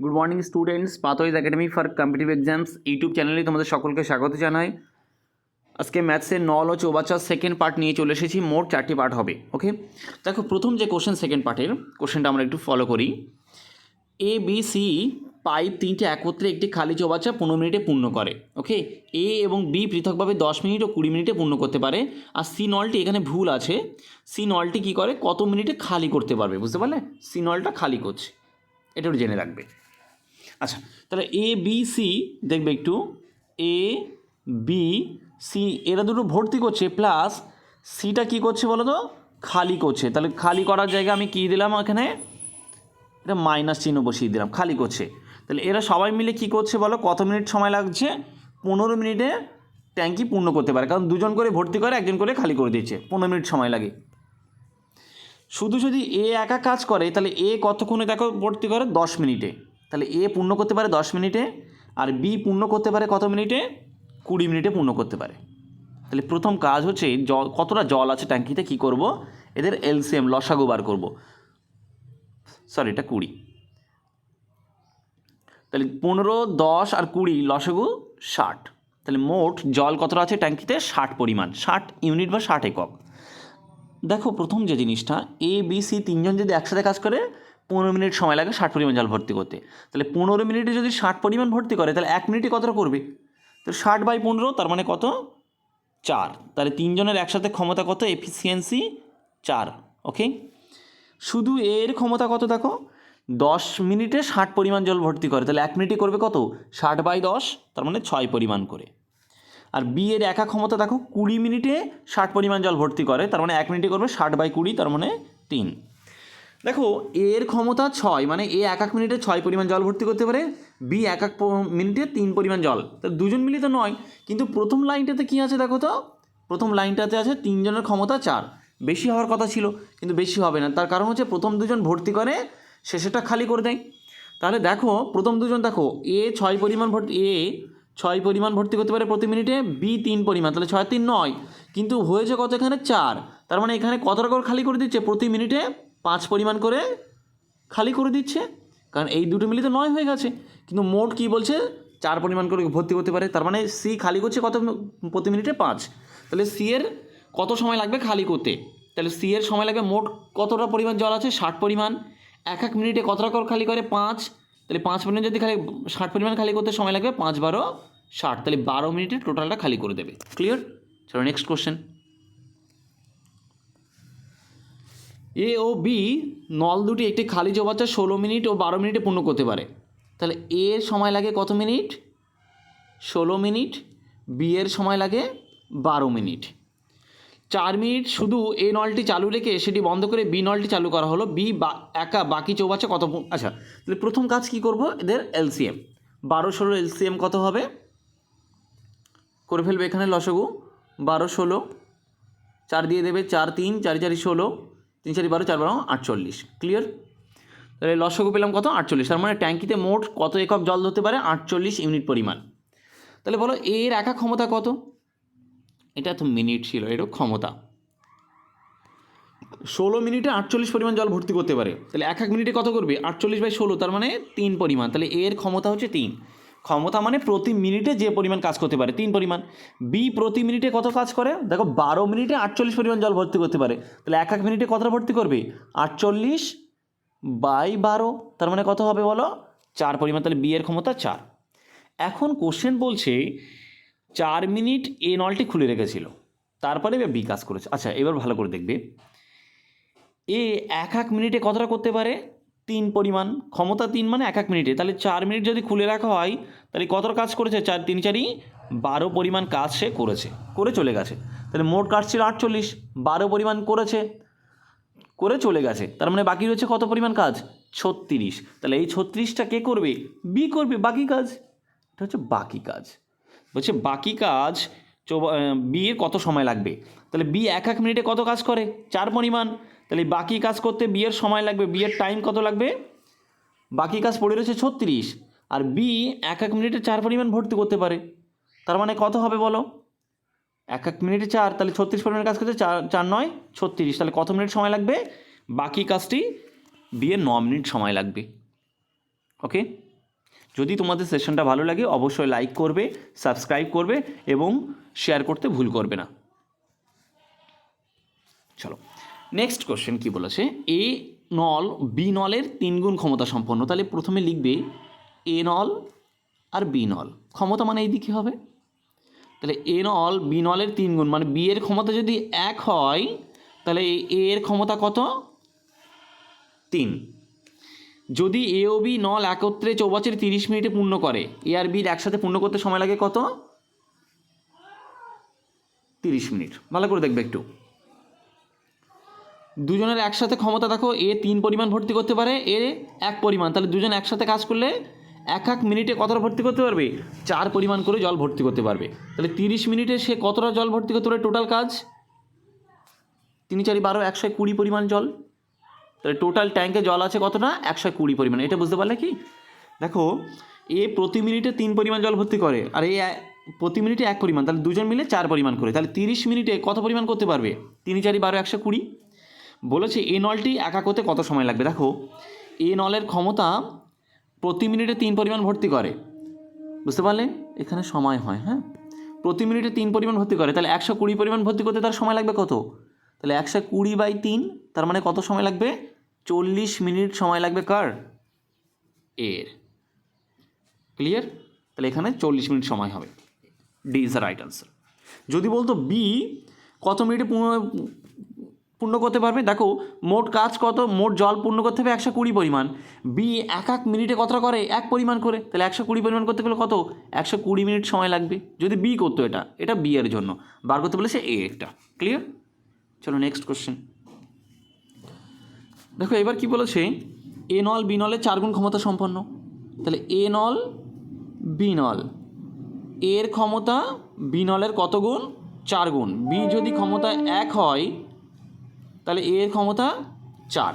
Good morning students, pathways academy for competitive exams YouTube চ্যানেলে তোমাদের সকলকে স্বাগত জানাই। আজকে ম্যাথসের নল ও চৌবাচ্চার সেকেন্ড পার্ট নিয়ে চলে এসেছি। মোট 4টি পার্ট হবে। ওকে, দেখো প্রথম যে কোশ্চেন, সেকেন্ড পার্টের কোশ্চেনটা আমরা একটু ফলো করি। এ বি সি পাইপ 3টে একত্রে একটি খালি চৌবাচ্চা 15 মিনিটে পূর্ণ করে। ওকে, এ এবং বি পৃথকভাবে 10 মিনিট ও 20 মিনিটে পূর্ণ করতে পারে। আর সি নলটি, এখানে ভুল আছে, সি নলটি কী করে, কত মিনিটে খালি করতে পারবে, বুঝতে পারলে? সি নলটা খালি করছে, এটা একটু জেনে রাখবে। আচ্ছা, তাহলে এ বি সি দেখবে একটু, এ বি সি এরা দুটো ভর্তি করছে, প্লাস সিটা কী করছে বলো তো, খালি করছে। তাহলে খালি করার জায়গায় আমি কী দিলাম, এখানে এটা মাইনাস চিহ্ন বসিয়ে দিলাম, খালি করছে। তাহলে এরা সবাই মিলে কী করছে বলো, কত মিনিট সময় লাগছে? 15 মিনিটে ট্যাঙ্কি পূর্ণ করতে পারে, কারণ দুজন করে ভর্তি করে, একজন করে খালি করে দিচ্ছে, 15 মিনিট সময় লাগে। শুধু যদি এ একা কাজ করে, তাহলে এ কতক্ষণে দেখো ভর্তি করে, 10 মিনিটে। তাহলে এ পূর্ণ করতে পারে 10 মিনিটে, আর বি পূর্ণ করতে পারে কত মিনিটে? 20 মিনিটে পূর্ণ করতে পারে। তাহলে প্রথম কাজ হচ্ছে, জল কতটা জল আছে ট্যাঙ্কিতে, কী করব, এদের এলসিএম লসাগু বার করব। সরি, এটা 20। তাহলে 15, 10 আর 20 লসাগু 60। তাহলে মোট জল কতটা আছে ট্যাঙ্কিতে? 60 পরিমাণ, 60 ইউনিট বা 60 একক। দেখো প্রথম যে জিনিসটা, এ বি সি তিনজন যদি একসাথে কাজ করে, 15 মিনিট সময় লাগে 60 পরিমাণ জল ভর্তি করতে। তাহলে 15 মিনিটে যদি 60 পরিমাণ ভর্তি করে, তাহলে 1 মিনিটে কতটা করবে? তো 60/15, তার মানে কত? 4। তাহলে তিনজনের একসাথে ক্ষমতা কত? এফিসিয়েন্সি 4। ওকে, শুধু এর ক্ষমতা কত দেখো, 10 মিনিটে 60 পরিমাণ জল ভর্তি করে, তাহলে 1 মিনিটে করবে কত? 60/10, তার মানে 6 পরিমাণ করে। আর বি এর একা ক্ষমতা দেখো, 20 মিনিটে 60 পরিমাণ জল ভর্তি করে, তার মানে 1 মিনিটে করবে 60/20, তার মানে 3। দেখো এর ক্ষমতা 6, মানে এ 1 মিনিটে 6 পরিমাণ জল ভর্তি করতে পারে, বি 1 মিনিটে 3 পরিমাণ জল। তা দুজন মিলে তো নয়, কিন্তু প্রথম লাইনটাতে কী আছে দেখো তো, প্রথম লাইনটাতে আছে তিনজনের ক্ষমতা 4। বেশি হওয়ার কথা ছিল, কিন্তু বেশি হবে না, তার কারণ হচ্ছে প্রথম দুজন ভর্তি করে, শেষেরটা খালি করে দেয়। তাহলে দেখো প্রথম দুজন দেখো, এ 6 পরিমাণ ভর্তি, এ 6 পরিমাণ ভর্তি করতে পারে প্রতি মিনিটে, বি 3 পরিমাণ, তাহলে 6 3 9, কিন্তু হয়েছে কত এখানে? 4। তার মানে এখানে কতটা করে খালি করে দিচ্ছে? প্রতি মিনিটে 5 পরিমাণ করে খালি করে দিচ্ছে, কারণ এই দুটো মিলিয়ে তো 9 হয়ে গেছে, কিন্তু মোট কী বলছে? 4 পরিমাণ করে ভর্তি করতে পারে, তার মানে সি খালি করছে কত প্রতি মিনিটে? 5। তাহলে সি এর কত সময় লাগবে খালি করতে? তাহলে সি এর সময় লাগবে, মোট কতটা পরিমাণ জল আছে? 60 পরিমাণ, 1 মিনিটে কতটা করে খালি করে? 5। তাহলে 5 মিনিট যদি খালি 60 পরিমাণ খালি করতে সময় লাগবে 5 12 60, তাহলে 12 মিনিটে টোটালটা খালি করে দেবে। ক্লিয়ার? চলো নেক্সট কোশ্চেন। এ ও বি নল দুটি একটি খালি চৌবাচ্চা 16 মিনিট ও 12 মিনিটে পূর্ণ করতে পারে। তাহলে এ এর সময় লাগে কত মিনিট? 16 মিনিট। বি এর সময় লাগে 12 মিনিট। 4 মিনিট শুধু এ নলটি চালু রেখে সেটি বন্ধ করে বি নলটি চালু করা হলো। বি একা বাকি চৌবাচ্চা কত? আচ্ছা, তাহলে প্রথম কাজ কি করব, এদের এলসিএম 12 16 এলসিএম কত হবে করে ফেলবে, এখানে লসাগু 12 16, 4 দিয়ে দেবে, 4 3 4 4 16, 3 4 12, 4 12 48। ক্লিয়ার? তাহলে লসাগু পেলাম কত? 48। তার মানে ট্যাঙ্কিতে মোট কত একক জল ধরতে পারে? 48 ইউনিট পরিমাণ। তাহলে বলো এর একা ক্ষমতা কত? এটা তো মিনিট ছিল, এরও ক্ষমতা 16 মিনিটে 48 পরিমাণ জল ভর্তি করতে পারে। তাহলে 1 মিনিটে কত করবে? 48/16, তার মানে 3 পরিমাণ। তাহলে এর ক্ষমতা হচ্ছে 3। ক্ষমতা মানে প্রতি মিনিটে যে পরিমাণ কাজ করতে পারে 3 পরিমাণ। বি প্রতি মিনিটে কত কাজ করে দেখো, 12 মিনিটে 48 পরিমাণ জল ভর্তি করতে পারে। তাহলে 1 মিনিটে কতটা ভর্তি করবে? 48/12, তার মানে কত হবে বলো? 4 পরিমাণ। তাহলে বি এর ক্ষমতা 4। এখন কোশ্চেন বলছে 4 মিনিট এ নলটি খুলে রেখেছিল, তারপরে বি কাজ করেছে। আচ্ছা, এবার ভালো করে দেখবে, এ 1 মিনিটে কতটা করতে পারে? 3 পরিমাণ। ক্ষমতা 3 মানে 1 মিনিটে। তাহলে 4 মিনিট যদি খুলে রাখা হয়, তাহলে কতটা কাজ করেছে? 4 3 4 12 পরিমাণ কাজ সে করেছে, করে চলে গেছে। তাহলে মোট কাজ ছিল 48, 12 পরিমাণ করেছে, করে চলে গেছে। তার মানে বাকি রয়েছে কত পরিমাণ কাজ? 36। তাহলে এই 36টা কে করবে? বি করবে বাকি কাজ। এটা হচ্ছে বাকি কাজ। বলছে বাকি কাজ বি এর কত সময় লাগবে? তাহলে বি 1 মিনিটে কত কাজ করে? 4 পরিমাণ। তাহলে বাকি কাজ করতে বি এর সময় লাগবে, বি এর টাইম কত লাগবে? বাকি কাজ পড়ে রয়েছে 36, আর বি 1 মিনিটে 4 পরিমাণ ভর্তি করতে পারে। তার মানে কত হবে বলো? 1 মিনিটে 4, তাহলে 36 পরিমাণ কাজ করতে 4 4 9 36, তাহলে কত মিনিট সময় লাগবে? বাকি কাজটি বি এর 9 মিনিট সময় লাগবে। ওকে। যদি তোমাদের সেশনটা ভালো লাগে অবশ্যই লাইক করবে, সাবস্ক্রাইব করবে এবং শেয়ার করতে ভুল করবে না। চলো নেক্সট কোশ্চেন কি বলেছে, এ নল বি নলের 3 গুণ ক্ষমতা সম্পন্ন। তাহলে প্রথমে লিখবে এ নল আর বি নল, ক্ষমতা মানে এই দিকে হবে। তাহলে এ নল বি নলের 3 গুণ, মানে বি এর ক্ষমতা যদি 1 হয় তাহলে এ এর ক্ষমতা কত? 3। যদি এ ও বি নল একত্রে চৌবাচ্চাটি 30 মিনিটে পূর্ণ করে, এ আর বির একসাথে পূর্ণ করতে সময় লাগে কত? 30 মিনিট। ভালো করে দেখবে একটু, দুজনের একসাথে ক্ষমতা দেখো, এ 3 পরিমাণ ভর্তি করতে পারে, এ 1 পরিমাণ। তাহলে দুজন একসাথে কাজ করলে এক মিনিটে কতটা ভর্তি করতে পারবে? 4 পরিমাণ করে জল ভর্তি করতে পারবে। তাহলে 30 মিনিটে সে কতটা জল ভর্তি করতে পারে? টোটাল কাজ 3 4 12 120 পরিমাণ জল। তাহলে টোটাল ট্যাঙ্কে জল আছে কতটা? 120 পরিমাণ। এটা বুঝতে পারলে কি? দেখো এ প্রতি মিনিটে 3 পরিমাণ জল ভর্তি করে আর এ প্রতি মিনিটে 1 পরিমাণ, তাহলে দুজন মিলে 4 পরিমাণ করে। তাহলে 30 মিনিটে কত পরিমাণ করতে পারবে? 3 4 12 120। বলেছে এ নলটি একা করতে কত সময় লাগবে। দেখো এ নলের ক্ষমতা প্রতি মিনিটে 3 পরিমাণ ভর্তি করে, বুঝতে পারলে? এখানে সময় হয়, হ্যাঁ, প্রতি মিনিটে 3 পরিমাণ ভর্তি করে। তাহলে 120 পরিমাণ ভর্তি করতে তার সময় লাগবে কত? তাহলে 120/3, তার মানে কত সময় লাগবে? 40 মিনিট সময় লাগবে কার? এর। ক্লিয়ার? তাহলে এখানে 40 মিনিট সময় হবে। D is the right answer. যদি বলতো বি কত মিনিটে পূর্ণ করতে পারবে, দেখো মোট কাজ কত, মোট জল পূর্ণ করতে হবে 120 পরিমাণ, বি এক মিনিটে কতটা করে? 1 পরিমাণ করে। তাহলে 120 পরিমাণ করতে গেলে কত? 120 মিনিট সময় লাগবে। যদি বি করতো, এটা বি এর জন্য, বার করতে বলেছে এ একটা। ক্লিয়ার? চলো নেক্সট কোশ্চেন দেখো, এবার কি বলেছে, এ নল বি নলের 4 গুণ ক্ষমতা সম্পন্ন। তাহলে এ নল বি নল, এর ক্ষমতা বি নলের কত গুণ? 4 গুণ। বি যদি ক্ষমতা 1 হয় তাহলে এর ক্ষমতা 4।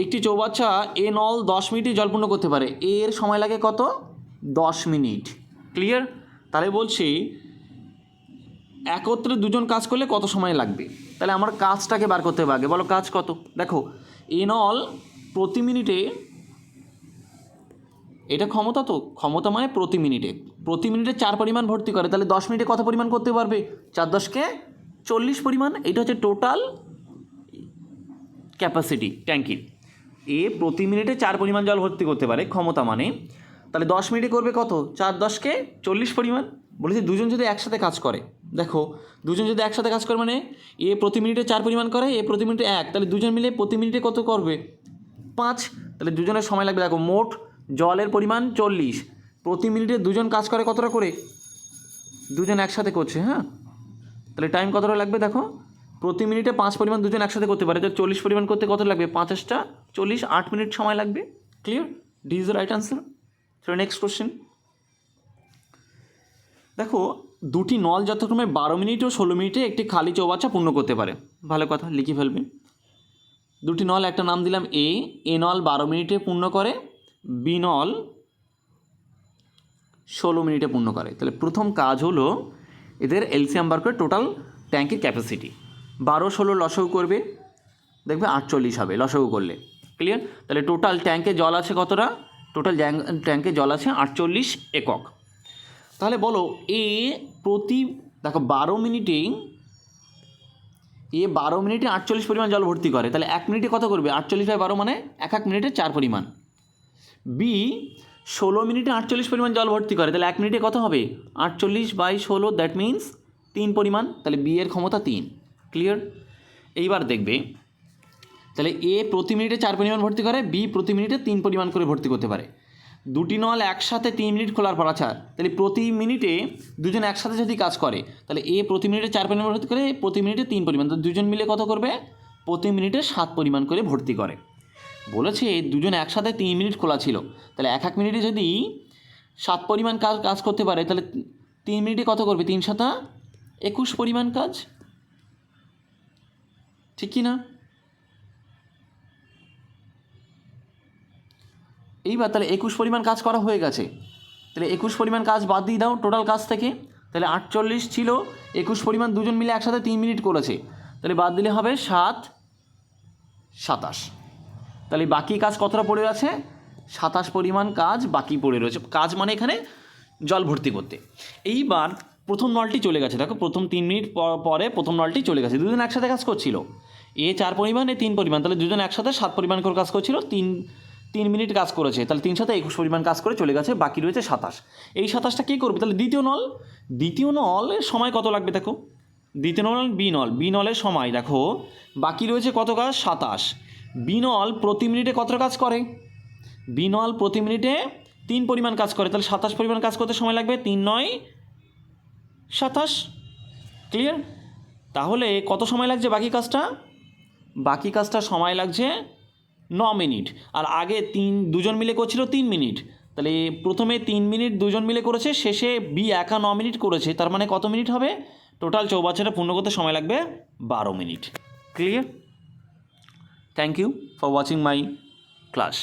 একটি চৌবাচ্চা এ নল 10 মিনিটে জলপূর্ণ করতে পারে, এর সময় লাগে কত? 10 মিনিট। ক্লিয়ার? তাহলে বলছি একত্রে দুজন কাজ করলে কত সময় লাগবে। তাহলে আমার কাজটাকে বার করতে হবে আগে। বলো কাজ কত? দেখো এ নল প্রতি মিনিটে, এটা ক্ষমতা, তো ক্ষমতা মানে প্রতি মিনিটে 4 পরিমাণ ভর্তি করে। তাহলে 10 মিনিটে কত পরিমাণ করতে পারবে? 4 10 40 পরিমাণ। এটা হচ্ছে টোটাল ক্যাপাসিটি ট্যাঙ্কির। এ প্রতি মিনিটে 4 পরিমাণ জল ভর্তি করতে পারে, ক্ষমতা মানে। তাহলে 10 মিনিটে করবে কত? 4 10 40 পরিমাণ। বলেছি দুজন যদি একসাথে কাজ করে, দেখো দুজন যদি একসাথে কাজ করে মানে এ প্রতি মিনিটে 4 পরিমাণ করে, এ প্রতি মিনিটে 1, তাহলে দুজন মিলে প্রতি মিনিটে কত করবে? 5। তাহলে দুজনের সময় লাগবে, দেখো মোট জলের পরিমাণ 40, প্রতি মিনিটে দুজন কাজ করে কতটা করে? দুজন একসাথে করছে, হ্যাঁ, তাহলে টাইম কতটা লাগবে? দেখো প্রতি মিনিটে 5 পরিমাণ দুজন একসাথে করতে পারে, তো 40 পরিমাণ করতে কত লাগবে? 5 40, 8 মিনিট সময় লাগবে। Clear? D is the right answer. চলো নেক্সট কোশ্চেন দেখো, দুটি নল যথাক্রমে 12 মিনিট ও 16 মিনিটে একটি খালি চৌবাচ্চা পূর্ণ করতে পারে। ভালো কথা, লিখে ফেলবে। দুটি নল, একটা নাম দিলাম এ নল 12 মিনিটে পূর্ণ করে, বি নল 16 মিনিটে পূর্ণ করে। তাহলে প্রথম কাজ হলো এদের এলসিএম বার করে টোটাল ট্যাঙ্কের ক্যাপাসিটি। 12 16 লসাগু করবে, দেখবে 48 হবে লসাগু করলে। ক্লিয়ার? তাহলে টোটাল ট্যাঙ্কে জল আছে কতটা? টোটাল ট্যাঙ্কে জল আছে 48 একক। তাহলে বলো এ প্রতি, দেখো 12 মিনিটে 48 পরিমাণ জল ভর্তি করে, তাহলে 1 মিনিটে কত করবে? 48/12 মানে 1 মিনিটে 4 পরিমাণ। বি 16 মিনিটে 48 পরিমাণ জল ভর্তি করে, তাহলে 1 মিনিটে কত হবে? 48/16, দ্যাট মিন্স 3 পরিমাণ। তাহলে বি এর ক্ষমতা 3। ক্লিয়ার? এইবার দেখবে তাহলে এ প্রতি মিনিটে 4 পরিমাণ ভর্তি করে, বি প্রতি মিনিটে 3 পরিমাণ করে ভর্তি করতে পারে। দুটি নল একসাথে 3 মিনিট খোলার পর, আচ্ছা তাহলে প্রতি মিনিটে দুজন একসাথে যদি কাজ করে তাহলে এ প্রতি মিনিটে 4 পরিমাণ ভর্তি করে, প্রতি মিনিটে 3 পরিমাণ, তো দুজন মিলে কত করবে? প্রতি মিনিটে 7 পরিমাণ করে ভর্তি করে। বলেছে দুজন একসাথে 3 মিনিট খোলা ছিল, তাহলে 1 মিনিটে যদি 7 পরিমাণ কাজ করতে পারে তাহলে 3 মিনিটে কত করবে? 3 7 21 পরিমাণ কাজ। ঠিক কি না? এইবার তাহলে 21 পরিমাণ কাজ করা হয়ে গেছে, তাহলে 21 পরিমাণ কাজ বাদ দিয়ে দাও টোটাল কাজ থেকে। তাহলে 48 ছিল, 21 পরিমাণ দুজন মিলে একসাথে 3 মিনিট করেছে, তাহলে বাদ দিলে হবে 7 27। তাহলে বাকি কাজ কতটা পড়ে আছে? 27 পরিমাণ কাজ বাকি পড়ে রয়েছে। কাজ মানে এখানে জল ভর্তি করতে। এইবার প্রথম নলটি চলে গেছে, দেখো প্রথম 3 মিনিট পরে প্রথম নলটি চলে গেছে। দুজন একসাথে কাজ করছিল, এ 4 পরিমাণ, এ 3 পরিমাণ, তাহলে দুজন একসাথে 7 পরিমাণ করে কাজ করছিল। 3 মিনিট কাজ করেছে, তাহলে 3 সাথে 21 পরিমাণ কাজ করে চলে গেছে, বাকি রয়েছে 27। এই 27টা কী করবে? তাহলে দ্বিতীয় নলের সময় কত লাগবে দেখো, দ্বিতীয় নল বি নলের সময় দেখো বাকি রয়েছে কত কাজ? 27। বি নল প্রতি মিনিটে কত কাজ করে? বি নল প্রতি মিনিটে 3 পরিমাণ কাজ করে, তাহলে 27 পরিমাণ কাজ করতে সময় লাগবে, 3 9 27। ক্লিয়ার? তাহলে কত সময় লাগছে বাকি কাজটা সময় লাগছে 9 মিনিট। আর আগে দুজন মিলে করছিল 3 মিনিট, তাহলে প্রথমে 3 মিনিট দুজন মিলে করেছে, শেষে বি একা 9 মিনিট করেছে, তার মানে কত মিনিট হবে? টোটাল চৌবাচ্চাটা পূর্ণ করতে সময় লাগবে 12 minute. Clear? Thank you for watching my class.